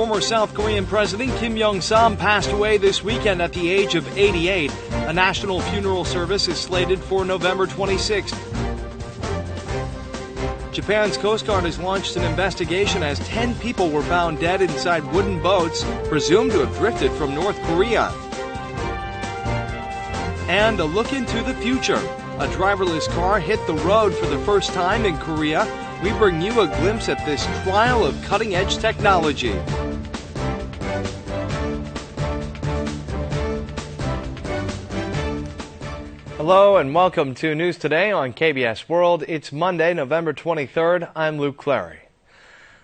Former South Korean President Kim Youngsams passed away this weekend at the age of 88. A national funeral service is slated for November 26th. Japan's Coast Guard has launched an investigation as 10 people were found dead inside wooden boats, presumed to have drifted from North Korea. And a look into the future. A driverless car hit the road for the first time in Korea. We bring you a glimpse at this trial of cutting-edge technology. Hello and welcome to News Today on KBS World. It's Monday, November 23rd. I'm Luke Clary.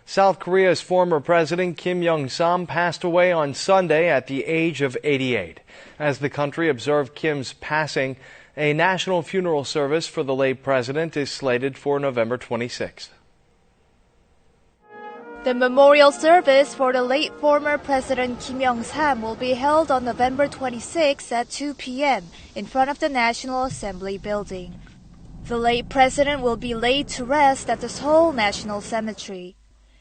South Korea's former president Kim Youngsams passed away on Sunday at the age of 88. As the country observed Kim's passing, a national funeral service for the late president is slated for November 26th. The memorial service for the late former President Kim Youngsams will be held on November 26 at 2 p.m. in front of the National Assembly building. The late president will be laid to rest at the Seoul National Cemetery.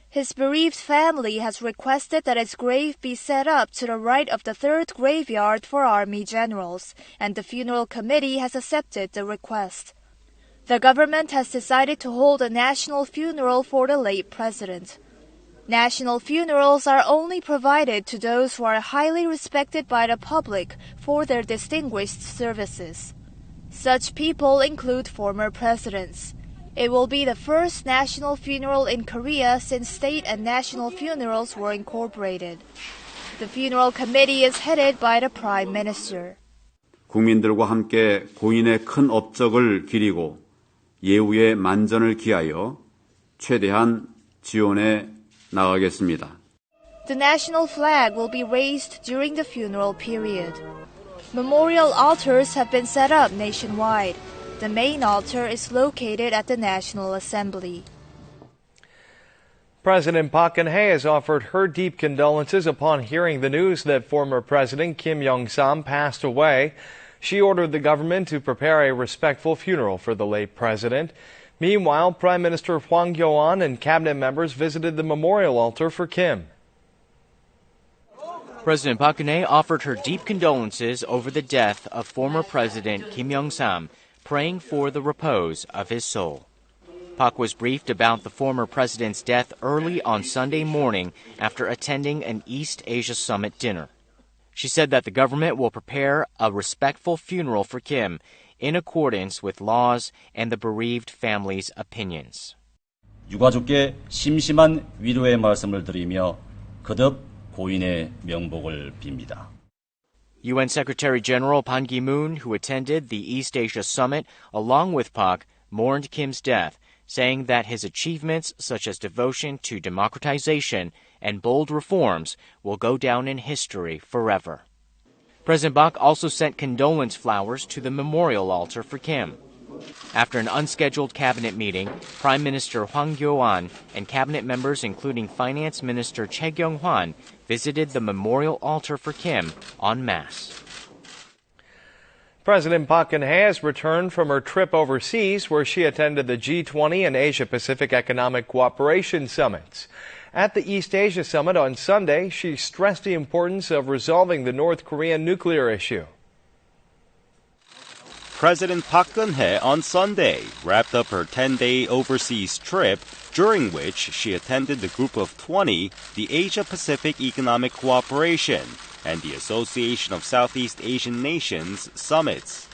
His bereaved family has requested that his grave be set up to the right of the 3rd graveyard for Army generals, and the funeral committee has accepted the request. The government has decided to hold a national funeral for the late president. National funerals are only provided to those who are highly respected by the public for their distinguished services. Such people include former presidents. It will be the first national funeral in Korea since state and national funerals were incorporated. The funeral committee is headed by the Prime Minister. 국민들과 함께 고인의 큰 업적을 기리고 예우의 만전을 기하여 최대한 지원해 나가겠습니다. The national flag will be raised during the funeral period. Memorial altars have been set up nationwide. The main altar is located at the National Assembly. President Park Geun-hye has offered her deep condolences upon hearing the news that former President Kim Youngsams passed away. She ordered the government to prepare a respectful funeral for the late president. Meanwhile, Prime Minister Hwang Kyo-ahn and cabinet members visited the memorial altar for Kim. President Park Geun-hye offered her deep condolences over the death of former President Kim Youngsams, praying for the repose of his soul. Park was briefed about the former president's death early on Sunday morning after attending an East Asia Summit dinner. She said that the government will prepare a respectful funeral for Kim in accordance with laws and the bereaved family's opinions. 유가족께 심심한 위로의 말씀을 드리며 거듭 고인의 명복을 빕니다. UN Secretary General Ban Ki-moon, who attended the East Asia Summit along with Park, mourned Kim's death, saying that his achievements such as devotion to democratization and bold reforms will go down in history forever. President Park also sent condolence flowers to the memorial altar for Kim. After an unscheduled cabinet meeting, Prime Minister Hwang Kyo-ahn and cabinet members including Finance Minister Choi Kyung-hwan visited the memorial altar for Kim en masse. President Park Geun-hye has returned from her trip overseas where she attended the G20 and Asia-Pacific Economic Cooperation Summits. At the East Asia Summit on Sunday, she stressed the importance of resolving the North Korean nuclear issue. President Park Geun-hye on Sunday wrapped up her 10-day overseas trip, during which she attended the Group of 20, the Asia-Pacific Economic Cooperation, and the Association of Southeast Asian Nations summits.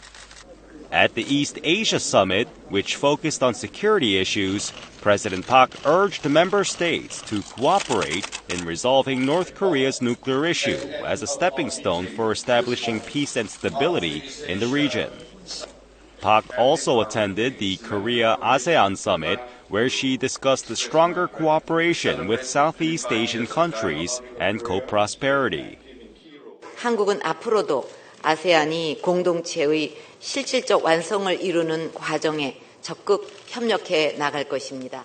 At the East Asia Summit, which focused on security issues, President Park urged member states to cooperate in resolving North Korea's nuclear issue as a stepping stone for establishing peace and stability in the region. Park also attended the Korea-ASEAN Summit, where she discussed the stronger cooperation with Southeast Asian countries and co-prosperity. 한국은 앞으로도 아세안이 공동체의 실질적 완성을 이루는 과정에 적극 협력해 나갈 것입니다.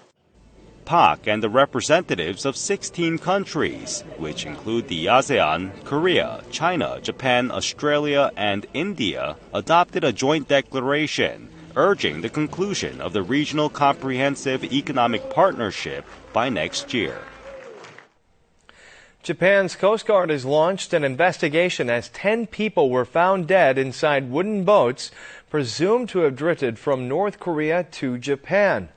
Park and the representatives of 16 countries, which include the ASEAN, Korea, China, Japan, Australia, and India, adopted a joint declaration urging the conclusion of the Regional Comprehensive Economic Partnership by next year. Japan's Coast Guard has launched an investigation as 10 people were found dead inside wooden boats presumed to have drifted from North Korea to Japan.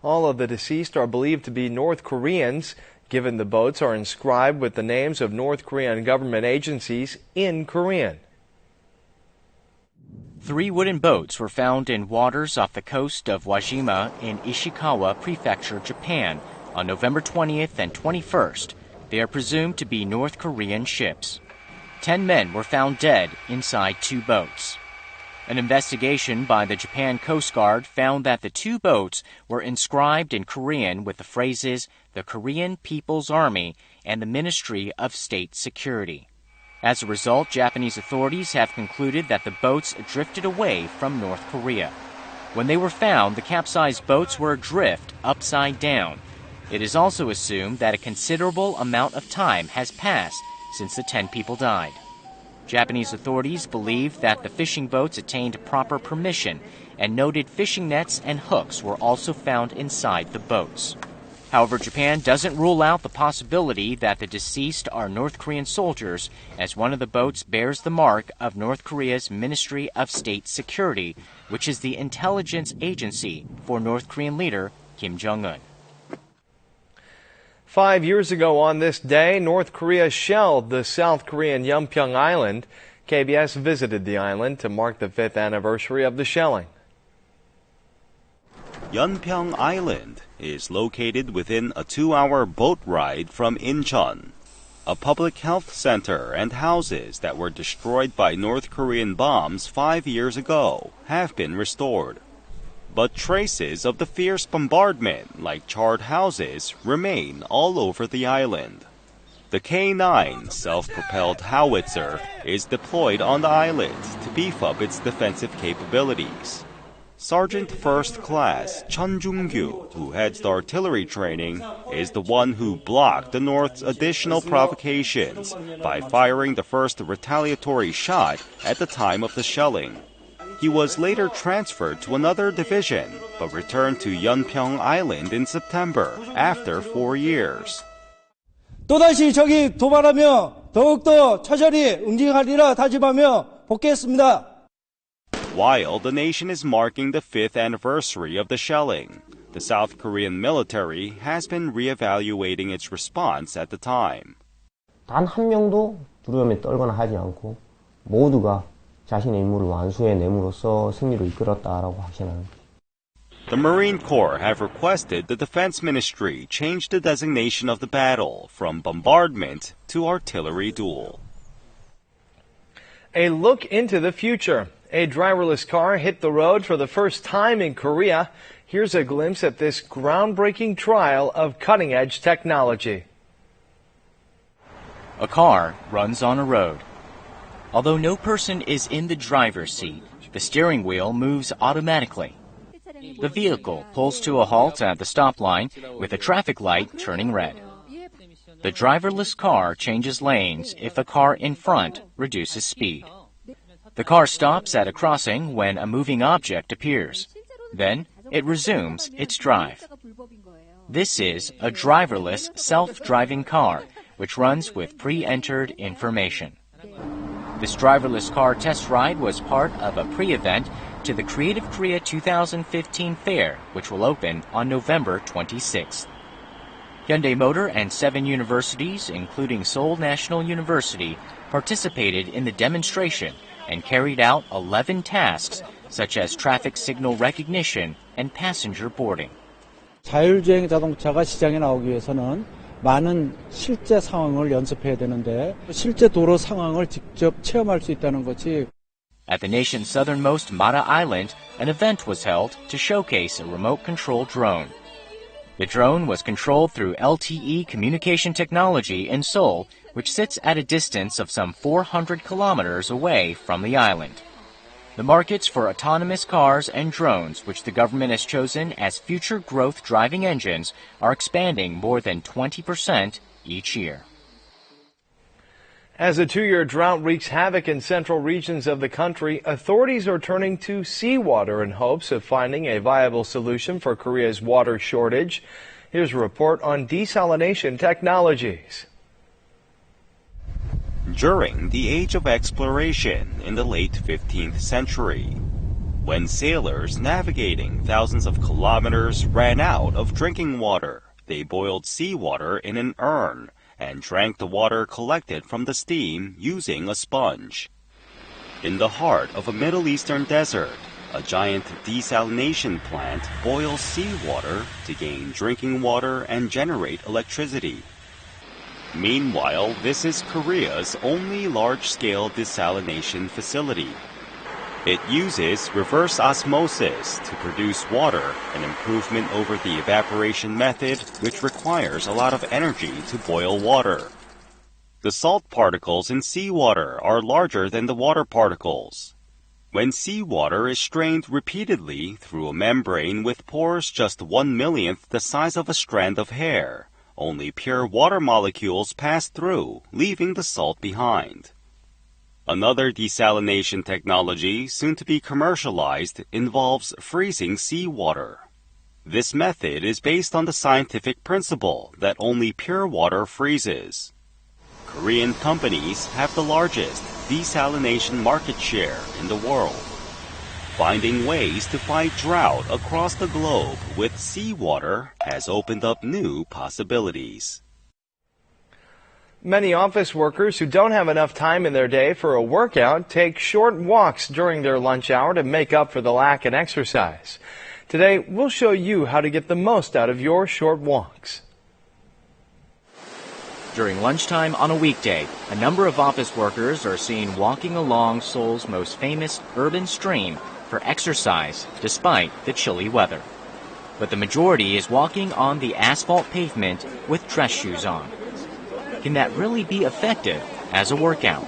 All of the deceased are believed to be North Koreans, given the boats are inscribed with the names of North Korean government agencies in Korean. 3 wooden boats were found in waters off the coast of Wajima in Ishikawa Prefecture, Japan, on November 20th and 21st. They are presumed to be North Korean ships. 10 men were found dead inside 2 boats. An investigation by the Japan Coast Guard found that the 2 boats were inscribed in Korean with the phrases "the Korean People's Army" and the Ministry of State Security. As a result, Japanese authorities have concluded that the boats drifted away from North Korea. When they were found, the capsized boats were adrift upside down. It is also assumed that a considerable amount of time has passed since the 10 people died. Japanese authorities believe that the fishing boats attained proper permission, and noted fishing nets and hooks were also found inside the boats. However, Japan doesn't rule out the possibility that the deceased are North Korean soldiers, as one of the boats bears the mark of North Korea's Ministry of State Security, which is the intelligence agency for North Korean leader Kim Jong-un. 5 years ago on this day, North Korea shelled the South Korean Yeonpyeong Island. KBS visited the island to mark the 5th anniversary of the shelling. Yeonpyeong Island is located within a 2-hour boat ride from Incheon. A public health center and houses that were destroyed by North Korean bombs 5 years ago have been restored. But traces of the fierce bombardment, like charred houses, remain all over the island. The K-9 self-propelled howitzer is deployed on the island to beef up its defensive capabilities. Sergeant First Class Chun Jung-gyu, who heads the artillery training, is the one who blocked the North's additional provocations by firing the first retaliatory shot at the time of the shelling. He was later transferred to another division, but returned to Yeonpyeong Island in September after 4 years. 또다시 적이 도발하며 더욱더 처절히 응징하리라 다짐하며 복귀했습니다. While the nation is marking the 5th anniversary of the shelling, the South Korean military has been re-evaluating its response at the time. 단 한 명도 두려움에 떨거나 하지 않고 모두가 자신의 임무를 완수해냄으로써 승리로 이끌었다라고 확신합니다. The Marine Corps have requested the Defense Ministry change the designation of the battle from bombardment to artillery duel. A look into the future. A driverless car hit the road for the first time in Korea. Here's a glimpse at this groundbreaking trial of cutting-edge technology. A car runs on a road. Although no person is in the driver's seat, the steering wheel moves automatically. The vehicle pulls to a halt at the stop line with a traffic light turning red. The driverless car changes lanes if a car in front reduces speed. The car stops at a crossing when a moving object appears. Then it resumes its drive. This is a driverless self-driving car, which runs with pre-entered information. This driverless car test ride was part of a pre-event to the Creative Korea 2015 fair, which will open on November 26th. Hyundai Motor and 7 universities, including Seoul National University, participated in the demonstration and carried out 11 tasks, such as traffic signal recognition and passenger boarding. 자율주행 자동차가 시장에 나오기 위해서는 많은 실제 상황을 연습해야 되는데 실제 도로 상황을 직접 체험할 수 있다는 것이 At the nation's southernmost Mara Island, an event was held to showcase a remote-controlled drone. The drone was controlled through LTE communication technology in Seoul, which sits at a distance of some 400 kilometers away from the island. The markets for autonomous cars and drones, which the government has chosen as future growth driving engines, are expanding more than 20% each year. As a 2-year drought wreaks havoc in central regions of the country, authorities are turning to seawater in hopes of finding a viable solution for Korea's water shortage. Here's a report on desalination technologies. during the age of exploration in the late 15th century, when sailors navigating thousands of kilometers ran out of drinking water. They boiled seawater in an urn and drank the water collected from the steam using a sponge. In the heart of a Middle Eastern desert, a giant desalination plant boils seawater to gain drinking water and generate electricity. Meanwhile, this is Korea's only large-scale desalination facility. It uses reverse osmosis to produce water, an improvement over the evaporation method, which requires a lot of energy to boil water. The salt particles in seawater are larger than the water particles. When seawater is strained repeatedly through a membrane with pores just 1/millionth the size of a strand of hair, only pure water molecules pass through, leaving the salt behind. Another desalination technology, soon to be commercialized, involves freezing seawater. This method is based on the scientific principle that only pure water freezes. Korean companies have the largest desalination market share in the world. Finding ways to fight drought across the globe with seawater has opened up new possibilities. Many office workers who don't have enough time in their day for a workout take short walks during their lunch hour to make up for the lack in exercise. Today, we'll show you how to get the most out of your short walks. During lunchtime on a weekday, a number of office workers are seen walking along Seoul's most famous urban stream for exercise despite the chilly weather. But the majority is walking on the asphalt pavement with dress shoes on. Can that really be effective as a workout?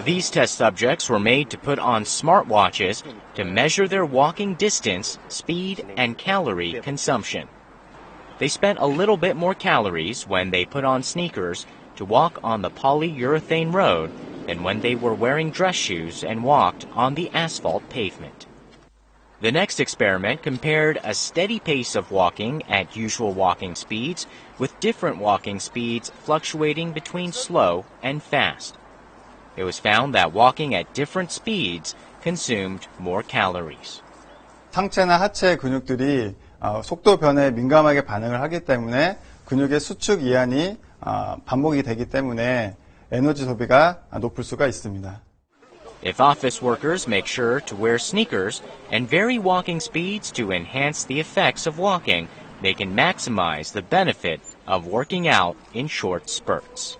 These test subjects were made to put on smartwatches to measure their walking distance, speed, and calorie consumption. They spent a little bit more calories when they put on sneakers to walk on the polyurethane road than when they were wearing dress shoes and walked on the asphalt pavement. The next experiment compared a steady pace of walking at usual walking speeds with different walking speeds fluctuating between slow and fast. It was found that walking at different speeds consumed more calories. 상체나 하체 근육들이 속도 변화에 민감하게 반응을 하기 때문에 근육의 수축 이완이 반복이 되기 때문에 에너지 소비가 높을 수가 있습니다. If office workers make sure to wear sneakers and vary walking speeds to enhance the effects of walking, they can maximize the benefit of working out in short spurts.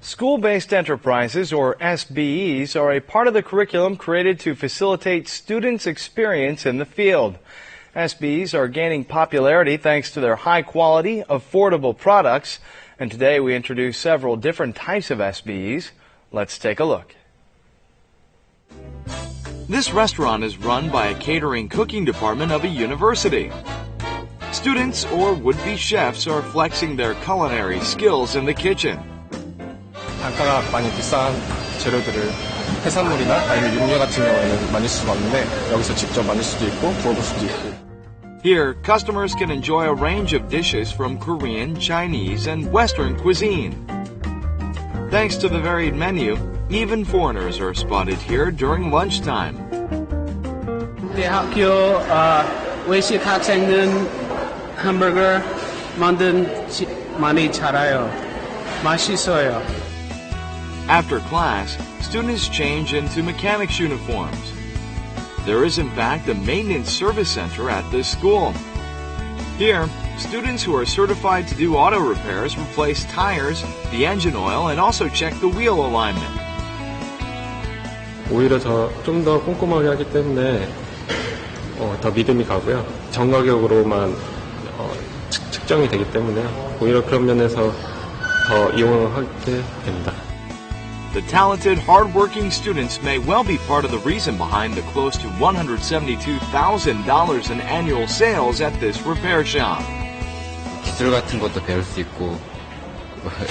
School-based enterprises, or SBEs, are a part of the curriculum created to facilitate students' experience in the field. SBEs are gaining popularity thanks to their high-quality, affordable products, and today we introduce several different types of SBEs. Let's take a look. This restaurant is run by a catering cooking department of a university. Students or would-be chefs are flexing their culinary skills in the kitchen. 단가가 많이 비싼 재료들을 해산물이나 아니면 육류 같은 경우에는 만들 수가 없는데 여기서 직접 만들 수도 있고 구워볼 수도 있고. Here, customers can enjoy a range of dishes from Korean, Chinese, and Western cuisine. Thanks to the varied menu, even foreigners are spotted here during lunchtime. 대학교 외식 학생은 햄버거 만든 많이 잘해요. 맛있어요. After class, students change into mechanics uniforms. There is in fact a maintenance service center at this school. Here, students who are certified to do auto repairs replace tires, the engine oil, and also check the wheel alignment. 오히려 좀 더 꼼꼼하게 하기 때문에 더 믿음이 가고요. 정가격으로만 측정이 되기 때문에 오히려 그런 면에서 더 이용하게 됩니다. The talented, hard-working students may well be part of the reason behind the close to $172,000 in annual sales at this repair shop. 기술 같은 것도 배울 수 있고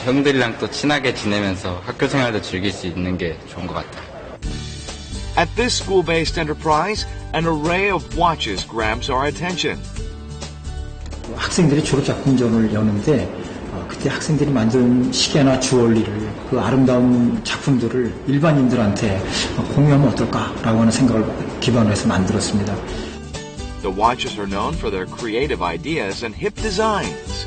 형들이랑 또 친하게 지내면서 학교 생활도 즐길 수 있는 게 좋은 것 같아요. At this school-based enterprise, an array of watches grabs our attention. 학생들이 졸업작품전을 여는데 그때 학생들이 만든 시계나 주얼리를 그 아름다운 작품들을 일반인들한테 공유하면 어떨까라고 하는 생각을 기반으로 해서 만들었습니다. The watches are known for their creative ideas and hip designs.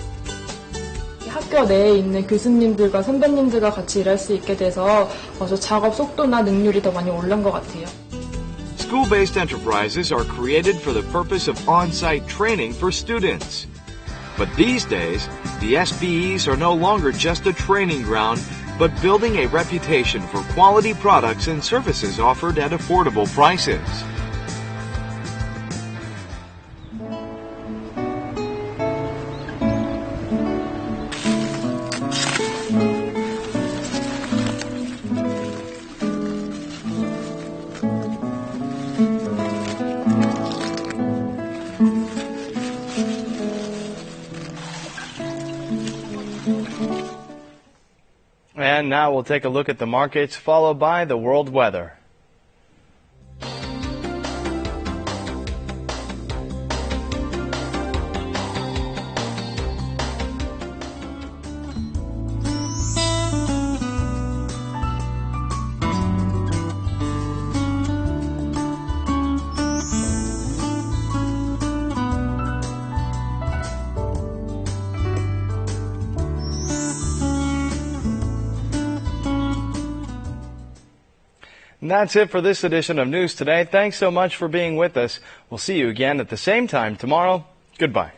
학교 내에 있는 교수님들과 선배님들과 같이 일할 수 있게 돼서 저 작업 속도나 능률이 더 많이 오른 것 같아요. School-based enterprises are created for the purpose of on-site training for students. But these days, the SBEs are no longer just a training ground, but building a reputation for quality products and services offered at affordable prices. And now we'll take a look at the markets, followed by the world weather. And that's it for this edition of News Today. Thanks so much for being with us. We'll see you again at the same time tomorrow. Goodbye.